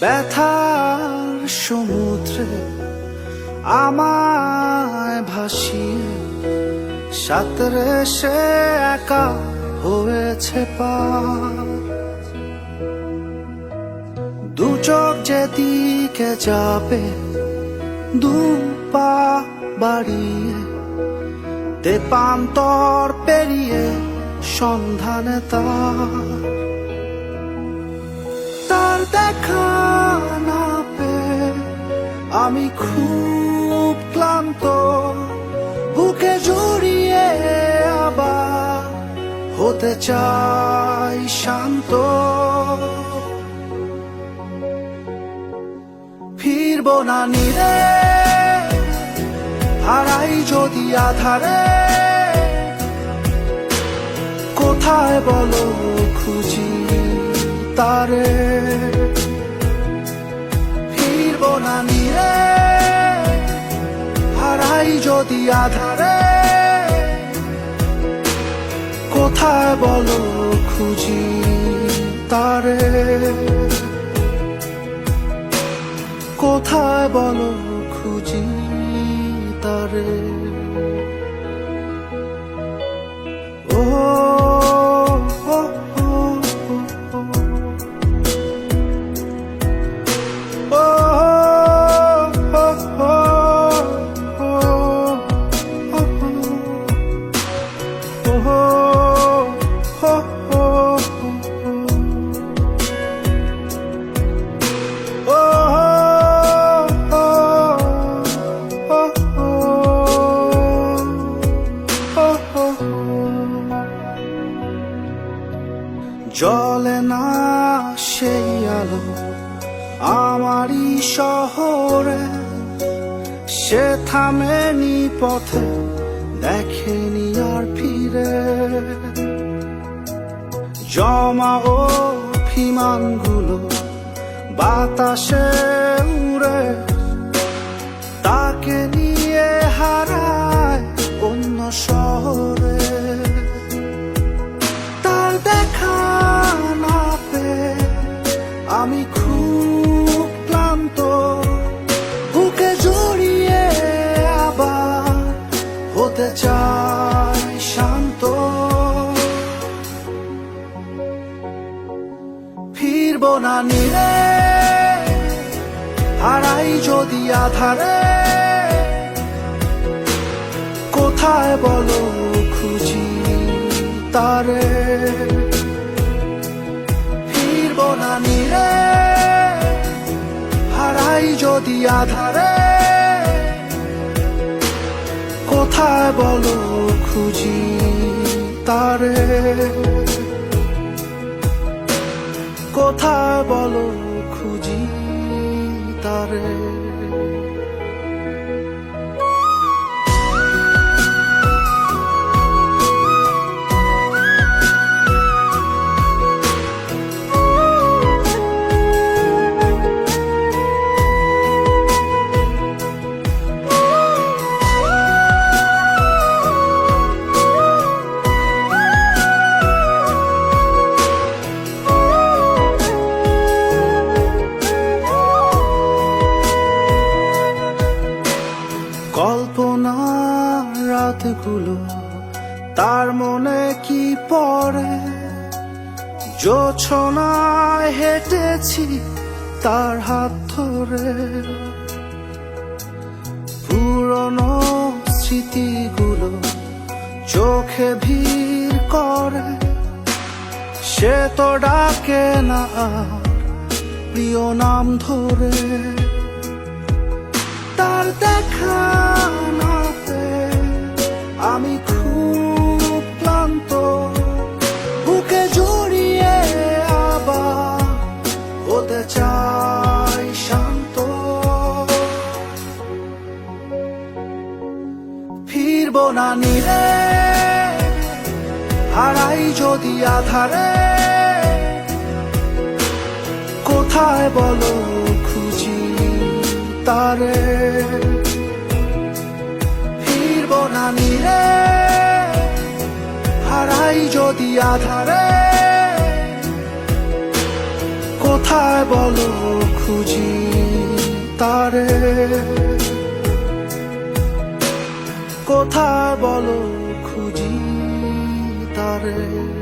ব্যথার সমুদ্রে আমায় ভাসিয়ে সাঁতরে সে একা হয়েছে পার। দু চোখ যেদিকে যাবে দু পা বাড়িয়ে তেপান্তর পেরিয়ে সন্ধানে তার দেখা না পেয়ে আমি খুব ক্লান্ত, বুকে জড়িয়ে আবার হতে চাই শান্ত। ফিরবো না নিরে হারাই যদি আধারে, কোথায় বলো খুঁজি তারে। ফিরবো না নিরে হারাই যদি আধারে, কোথায় বলো খুঁজি তারে। কোথায় বলো খুঁজি তারে। ও জ্বলে না সেই আলো আমারই শহরে, সে থামেনি পথে দেখেনি আর ফিরে। জমা অভিমানগুলো বাতাসে উড়ে, তাকে নিয়ে হারায় অন্য শহরে। তার দেখা না পেয়ে আমি খুব ক্লান্ত, বুকে জড়িয়ে আবার হতে চাই শান্ত। ফিরবো না নিরে হারাই যদি আধারে, কোথায় বলো খুঁজি তারে। ফিরবো না নিরে হারাই যদি আধারে, কোথায় বলো খুঁজি তারে। কোথায় বলো খুঁজি তারে। কল্পনার রাতগুলো তার মনে কি পড়ে, জোছনায় হেঁটেছি তার হাত ধরে। পুরনো স্মৃতিগুলো চোখে ভিড় করে, সে তো ডাকে না আর প্রিয় নাম ধরে। তার দেখা না পেয়ে আমি খুব ক্লান্ত, বুকে জড়িয়ে আবার হতে চাই শান্ত। ফিরবো না নিরে হারাই যদি আধারে, কোথায় বলো খুঁজি তারে। ফিরবো না নিরে হারাই যদি আধারে, কোথায় বলো খুঁজি তারে, কোথায় বলো খুঁজি তারে।